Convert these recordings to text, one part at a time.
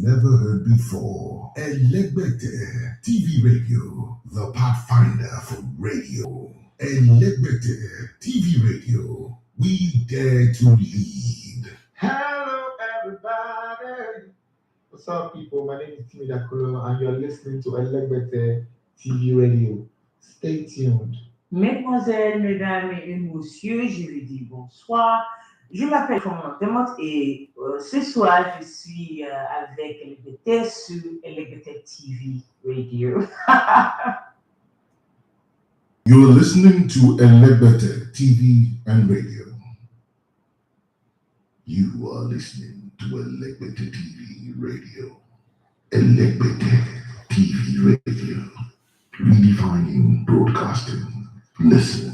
never heard before. Elegbete TV Radio, the pathfinder for radio. Elegbete TV Radio, we dare to lead. Hello, everybody. What's up, people? My name is Timmy Dakuro, and you're listening to Elegbete TV Radio. Stay tuned. Mesdemoiselles, mesdames et messieurs, je vous dis bonsoir. Je m'appelle Demotte et ce soir, je suis avec LGBT sur LGBT TV Radio. You're listening to Elegbete TV and Radio. You are listening to Elegbete TV Radio. Elegbete TV Radio. Redefining broadcasting. Listen.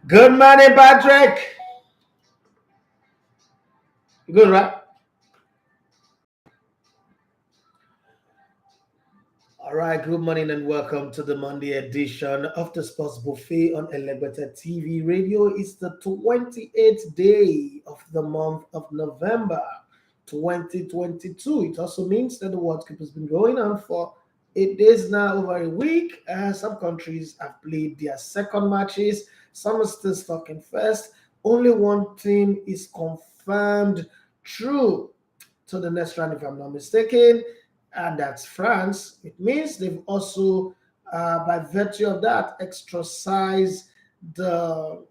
Good morning, Patrick. You good, right? All right, good morning and welcome to the Monday edition of the Sports Buffet on Elegbete TV Radio. It's the 28th day of the month of November 2022. It also means that the World Cup has been going on for 8 days now, over a week. Some countries have played their second matches. Some are still stuck in first. Only one team is confirmed through to the next round, if I'm not mistaken, and that's France. It means they've also, by virtue of that, exercised the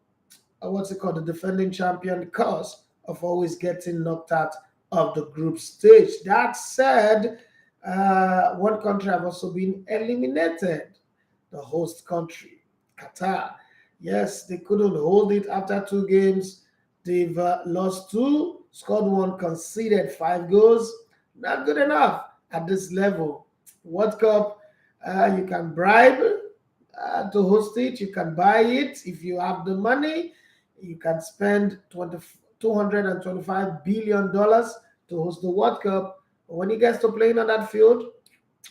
the defending champion cause of always getting knocked out of the group stage. That said, one country have also been eliminated, the host country, Qatar. Yes, they couldn't hold it after 2 games. They've lost 2, scored 1, conceded 5 goals. Not good enough at this level. World Cup, you can bribe to host it. You can buy it if you have the money. You can spend $225 billion to host the World Cup. But when it gets to playing on that field,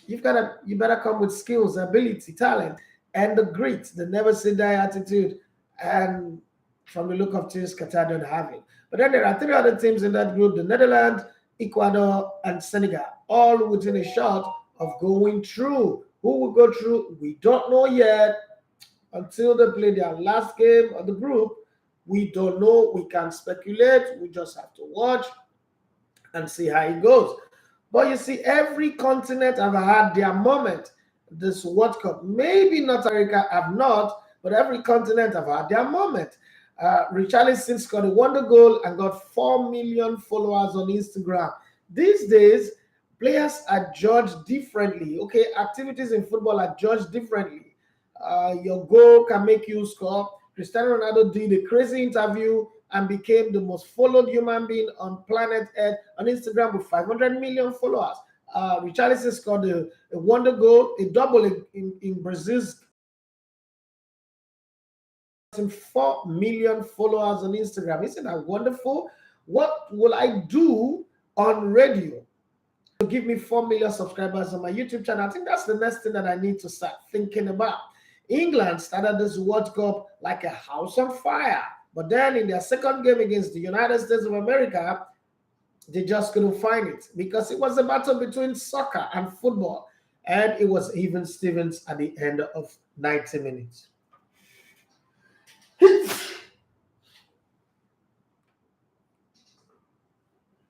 you better come with skills, ability, talent, and the grit, the never say die attitude. And from the look of things, Qatar don't have it. But then there are 3 other teams in that group: the Netherlands, Ecuador, and Senegal, all within a shot of going through. Who will go through? We don't know yet. Until they play their last game of the group, we don't know. We can speculate. We just have to watch and see how it goes. But you see, every continent have had their moment. This World Cup, maybe North America have not, but every continent have had their moment. Richarlison scored a wonder goal and got 4 million followers on Instagram. These days, players are judged differently. Okay, activities in football are judged differently. Your goal can make you score. Cristiano Ronaldo did a crazy interview and became the most followed human being on planet Earth on Instagram with 500 million followers. Richarlison scored a wonder goal, a double in Brazil's 4 million followers on Instagram. Isn't that wonderful? What will I do on radio to give me 4 million subscribers on my YouTube channel? I think that's the next thing that I need to start thinking about. England started this World Cup like a house on fire, but then in their second game against the United States of America, they just couldn't find it because it was a battle between soccer and football, and it was even Stevens at the end of 90 minutes.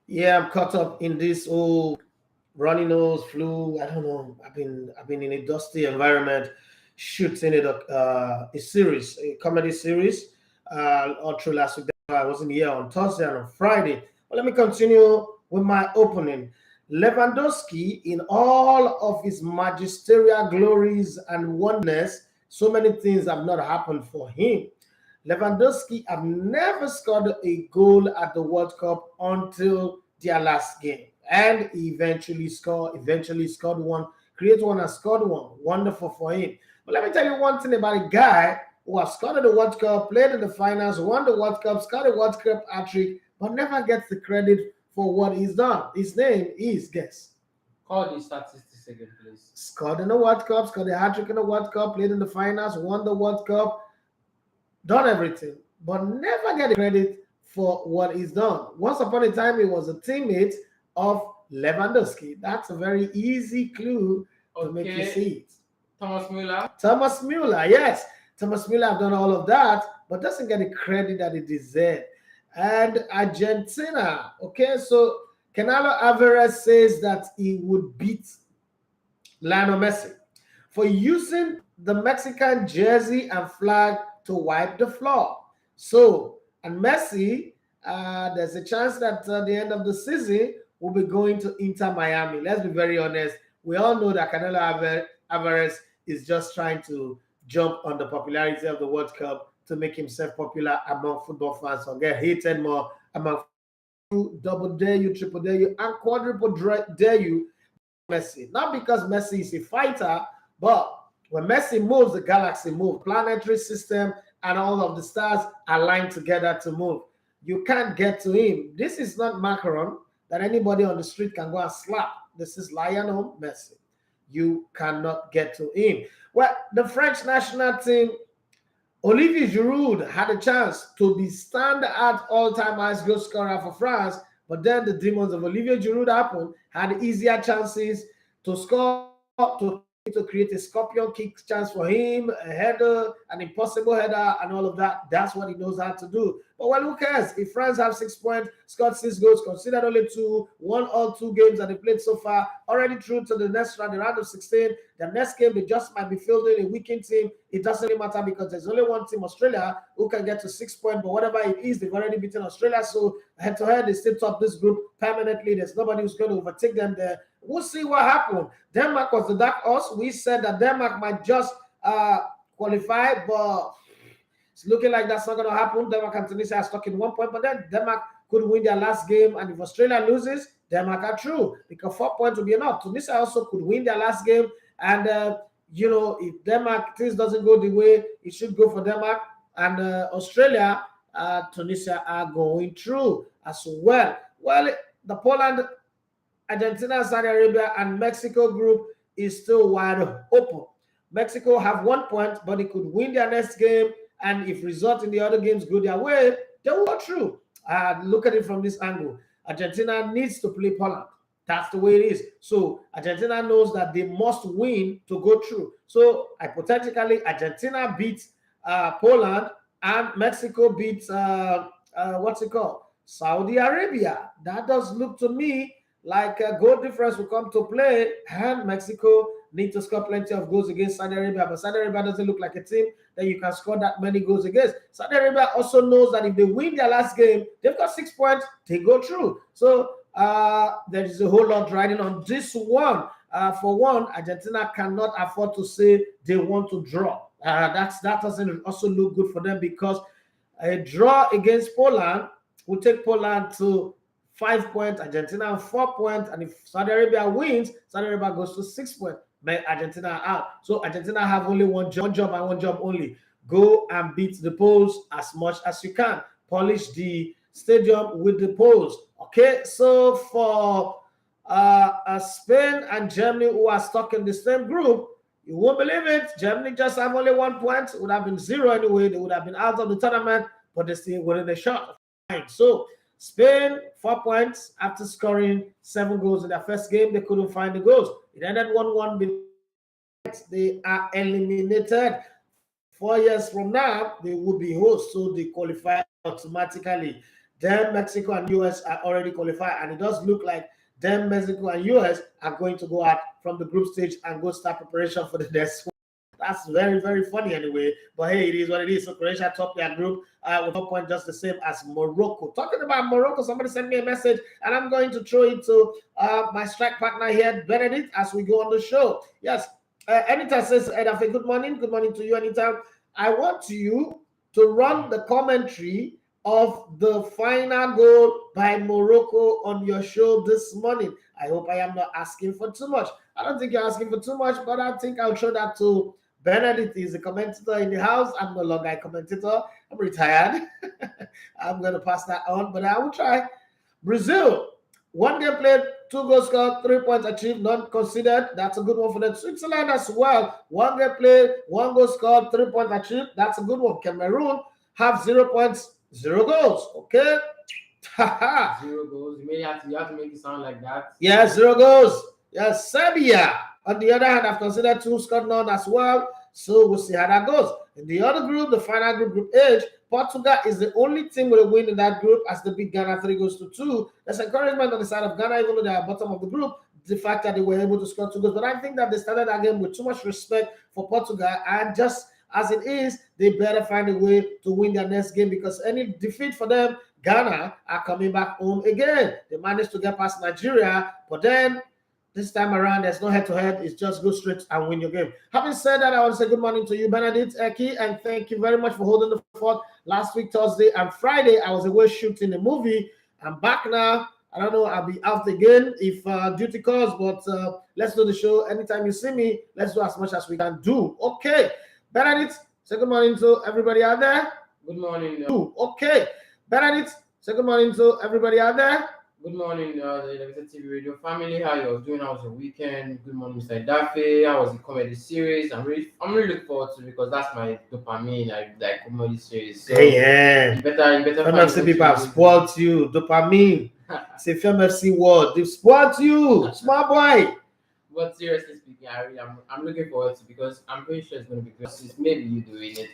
Yeah, I'm caught up in this whole runny nose, flu. I don't know. I've been in a dusty environment, shooting a series, a comedy series, all through last week. I wasn't here on Thursday and on Friday. But let me continue with my opening. Lewandowski, in all of his magisterial glories and wonders, so many things have not happened for him. Lewandowski have never scored a goal at the World Cup until their last game, and he eventually scored one, created one, and scored one. Wonderful for him. But let me tell you one thing about a guy who has scored in the World Cup, played in the finals, won the World Cup, scored a World Cup hat-trick, but never gets the credit for what he's done. His name is, guess. Call the statistics again, please. Scored in the World Cup, scored a hat-trick in the World Cup, played in the finals, won the World Cup, done everything, but never get credit for what he's done. Once upon a time, he was a teammate of Lewandowski. That's a very easy clue to make you see it. Thomas Müller. Thomas Müller, yes. Thomas Müller have done all of that, but doesn't get the credit that he deserves. And Argentina, okay, so Canelo Alvarez says that he would beat Lionel Messi for using the Mexican jersey and flag to wipe the floor. So, and Messi, there's a chance that at the end of the season, will be going to Inter Miami. Let's be very honest. We all know that Canelo Alvarez is just trying to jump on the popularity of the World Cup to make himself popular among football fans or get hated more among double dare you, triple dare you, and quadruple dare you Messi. Not because Messi is a fighter, but when Messi moves, the galaxy moves. Planetary system and all of the stars align together to move. You can't get to him. This is not Macron that anybody on the street can go and slap. This is Lionel Messi. You cannot get to him. Well, the French national team, Olivier Giroud had a chance to be standout all-time highest goal scorer for France, but then the demons of Olivier Giroud happened, had easier chances to score, to create a scorpion kick chance for him, a header, an impossible header, and all of that. That's what he knows how to do. But well, who cares? If France have 6 points, scored 6 goals, considered only 2, won all 2 games that they played so far, already through to the next round, the round of 16. The next game, they just might be fielding a weakened team. It doesn't really matter because there's only one team, Australia, who can get to 6 points. But whatever it is, they've already beaten Australia. So head-to-head, they still top this group permanently. There's nobody who's going to overtake them there. We'll see what happened. Denmark was the dark horse. We said that Denmark might just qualify, but it's looking like that's not going to happen. Denmark and Tunisia are stuck in 1 point, but then Denmark could win their last game, and if Australia loses, Denmark are through because 4 points will be enough. Tunisia also could win their last game, and if Denmark things doesn't go the way it should go for Denmark and Australia, Tunisia are going through as well. Well, the Poland, Argentina, Saudi Arabia, and Mexico group is still wide open. Mexico have 1 point, but they could win their next game, and if results in the other games go their way, they will go through. Look at it from this angle. Argentina needs to play Poland. That's the way it is. So Argentina knows that they must win to go through. So hypothetically, Argentina beats Poland, and Mexico beats Saudi Arabia. That does look to me like a goal difference will come to play, and Mexico need to score plenty of goals against Saudi Arabia, but Saudi Arabia doesn't look like a team that you can score that many goals against. Saudi Arabia also knows that if they win their last game, they've got 6 points, they go through. So there is a whole lot riding on this one. For one, Argentina cannot afford to say they want to draw. That doesn't also look good for them because a draw against Poland will take Poland to 5 points, Argentina 4 points, and if Saudi Arabia wins, Saudi Arabia goes to 6 points. But Argentina out. So Argentina have only one job and one job only. Go and beat the Poles as much as you can. Polish the stadium with the Poles. Okay, so for Spain and Germany, who are stuck in the same group, you won't believe it. Germany just have only 1 point. It would have been 0 anyway. They would have been out of the tournament, but they still won the shot. So Spain, 4 points after scoring 7 goals in their first game. They couldn't find the goals. It ended 1-1. They are eliminated. 4 years from now, they will be hosts, so they qualify automatically. Then Mexico and US are already qualified, and it does look like then Mexico and US are going to go out from the group stage and go start preparation for the next one. That's very, very funny anyway. But hey, it is what it is. So Croatia top their group with 4 points, just the same as Morocco. Talking about Morocco, somebody sent me a message, and I'm going to throw it to my strike partner here, Benedict, as we go on the show. Yes, Anita says, Edafe, good morning. Good morning to you, Anita. I want you to run the commentary of the final goal by Morocco on your show this morning. I hope I am not asking for too much. I don't think you're asking for too much, but I think I'll show that to Benedict. He's a commentator in the house. I'm no longer a commentator. I'm retired. I'm going to pass that on, but I will try. Brazil, 1 game played, 2 goals scored, 3 points achieved, none considered. That's a good one for them. Switzerland as well. 1 game played, 1 goal scored, 3 points achieved. That's a good one. Cameroon have 0 points, 0 goals. Okay. 0 goals. You have to make it sound like that. Yeah, 0 goals. Yes, Serbia, on the other hand, I've considered 2, scored none as well. So we'll see how that goes. In the other group, the final group, Group H, Portugal is the only team with a win in that group as they beat Ghana 3-2. There's encouragement on the side of Ghana, even though they are bottom of the group, the fact that they were able to score 2 goals. But I think that they started that game with too much respect for Portugal, and just as it is, they better find a way to win their next game, because any defeat for them, Ghana are coming back home again. They managed to get past Nigeria, but then this time around, there's no head-to-head. It's just go straight and win your game. Having said that, I want to say good morning to you, Benedict Eki, and thank you very much for holding the fort last week, Thursday and Friday. I was away shooting a movie. I'm back now. I don't know. I'll be out again if duty calls, but let's do the show. Anytime you see me, let's do as much as we can do. Okay. Benedict, say good morning to everybody out there. Good morning. Okay. Benedict, say good morning to everybody out there. Good morning, the Elevator TV radio family. How you all doing? How was your weekend? Good morning, Mr. Dafe. How was the comedy series? I'm really looking forward to it, because that's my dopamine. I like comedy series. So yeah. You better Film FC people have spoiled you. Dopamine. Say Film FC word. They've spoiled you. Small boy. But seriously speaking, I'm looking forward to it, because I'm pretty sure it's going to be good. It's maybe you doing it.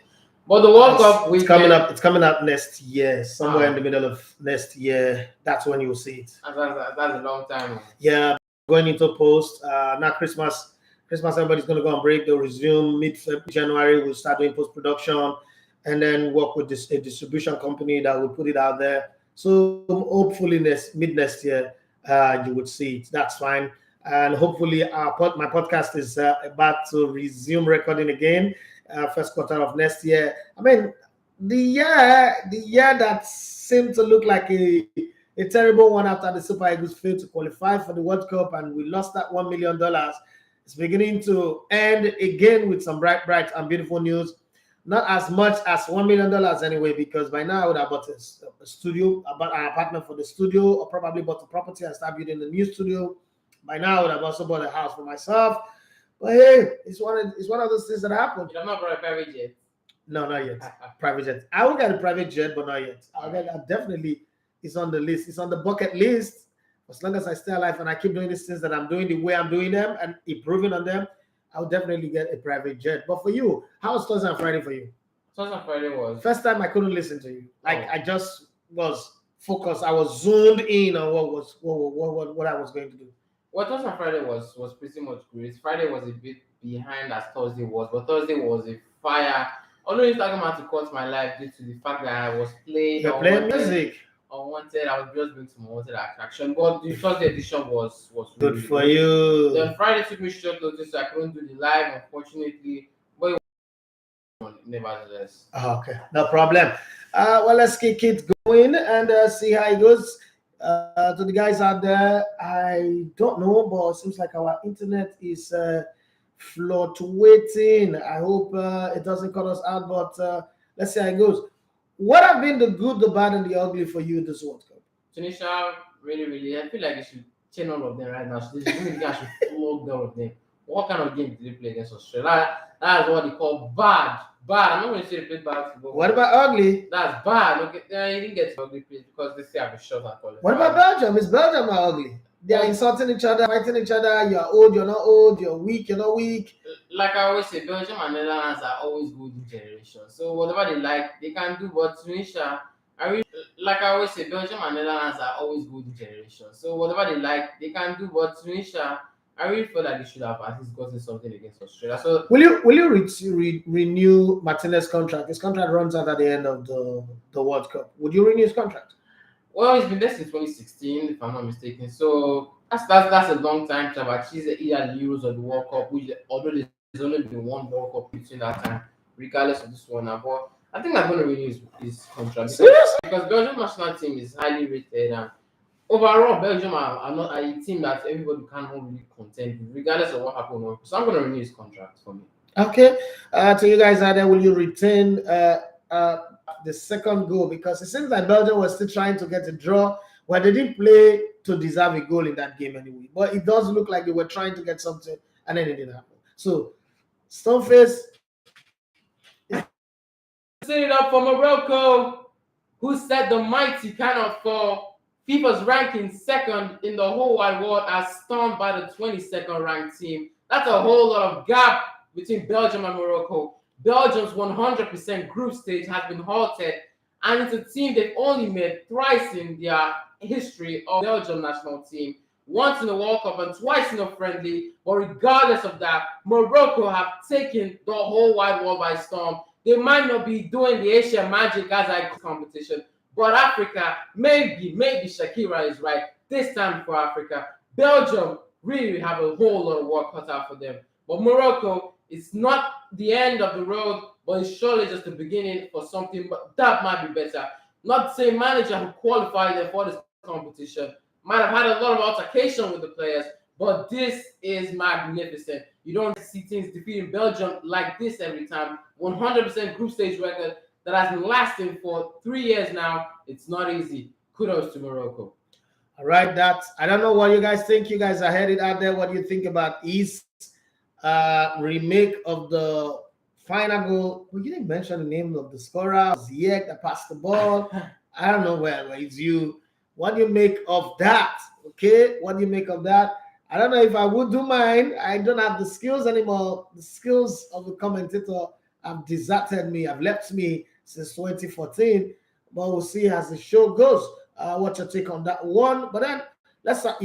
But the World Cup weekend, it's coming up next year, somewhere in the middle of next year. That's when you'll see it. That's a long time. Yeah, going into post. Now Christmas, everybody's going to go on break. They'll resume mid-January. We'll start doing post-production and then work with a distribution company that will put it out there. So hopefully mid next year, you would see it. That's fine. And hopefully my podcast is about to resume recording again. First quarter of next year. I mean, the year that seemed to look like a terrible one after the Super Eagles failed to qualify for the World Cup and we lost that $1 million. It's beginning to end again with some bright and beautiful news. Not as much as $1 million anyway, because by now I would have bought a studio, an apartment for the studio, or probably bought a property and start building a new studio. By now I would have also bought a house for myself. But hey, it's one of those things that happen. You have not brought a private jet? No, not yet. Private jet. I will get a private jet, but not yet. Definitely, it's on the list. It's on the bucket list. As long as I stay alive and I keep doing these things that I'm doing the way I'm doing them and improving on them, I'll definitely get a private jet. But for you, how was Thursday and Friday for you? Thursday and Friday was first time I couldn't listen to you. I just was focused. I was zoomed in on what I was going to do. Well, Thursday and Friday was pretty much great. Friday was a bit behind as Thursday was, but Thursday was a fire. Although Instagram had to cut my life due to the fact that I was playing. You're playing music. Unwanted. I was just doing some unwanted attraction. But the Thursday edition was good really for you. Then Friday took me short notice, so I couldn't do the live, unfortunately. But it was nevertheless. Okay, no problem. Well, let's keep it going and see how it goes. To the guys out there, I don't know, but it seems like our internet is fluctuating. I hope it doesn't cut us out, but let's see how it goes. What have been the good, the bad, and the ugly for you this World Cup? Tunisia, really, I feel like they should chain all of them right now. So they should flog all of them. What kind of game did they play against Australia? That's what they call bad. I'm not going to say they played bad football. What about ugly? That's bad. Okay, you didn't get to ugly play because they still have a shot at qualifying. What about Belgium? Is Belgium not ugly? They are insulting each other, fighting each other. You're old, you're not old. You're weak, you're not weak. Like I always say, Belgium and Netherlands are always golden generation. So whatever they like, they can do. But Tunisia, like I always say, Belgium and Netherlands are always golden generation. So whatever they like, they can do. But Tunisia, I really feel like they should have at least gotten something against Australia. So Will you renew Martinez's contract? His contract runs out at the end of the World Cup. Would you renew his contract? well, he's been there since 2016, if I'm not mistaken. So that's a long time to have achieved either the Euros or the World Cup, which although there's only been one World Cup between that time, regardless of this one. But I think I'm going to renew his contract because Belgium national team is highly rated, and overall Belgium are not a team that everybody can really contend with, regardless of what happened. So I'm going to renew his contract for me. Okay. To you guys out there, will you retain the second goal? Because it seems like Belgium was still trying to get a draw. Well, they didn't play to deserve a goal in that game anyway. But it does look like they were trying to get something, and then it didn't happen. So, Stoneface. Set it up for Morocco, who said the mighty cannot fall. FIFA's ranking second in the whole wide world as stormed by the 22nd ranked team. That's a whole lot of gap between Belgium and Morocco. Belgium's 100% group stage has been halted, and it's a team they've only met thrice in their history of Belgium national team. Once in the World Cup and twice in a friendly. But regardless of that, Morocco have taken the whole wide world by storm. They might not be doing the Asian magic as I competition, but Africa, maybe Shakira is right. This time for Africa, Belgium really have a whole lot of work cut out for them. But Morocco, it's not the end of the road, but it's surely just the beginning for something that might be better. Not the same manager who qualified them for this competition might have had a lot of altercation with the players, but this is magnificent. You don't see teams defeating Belgium like this every time. 100% group stage record that has been lasting for 3 years now. It's not easy. Kudos to Morocco. All right, I don't know what you guys think. You guys are headed out there. What do you think about East remake of the final goal? We didn't mention the name of the scorer. Ziyech that passed the ball. I don't know where it's you. What do you make of that? Okay, what do you make of that? I don't know if I would do mine. I don't have the skills anymore. The skills of the commentator have deserted me, have left me since 2014. But we'll see as the show goes. What's your take on that one? But then let's start.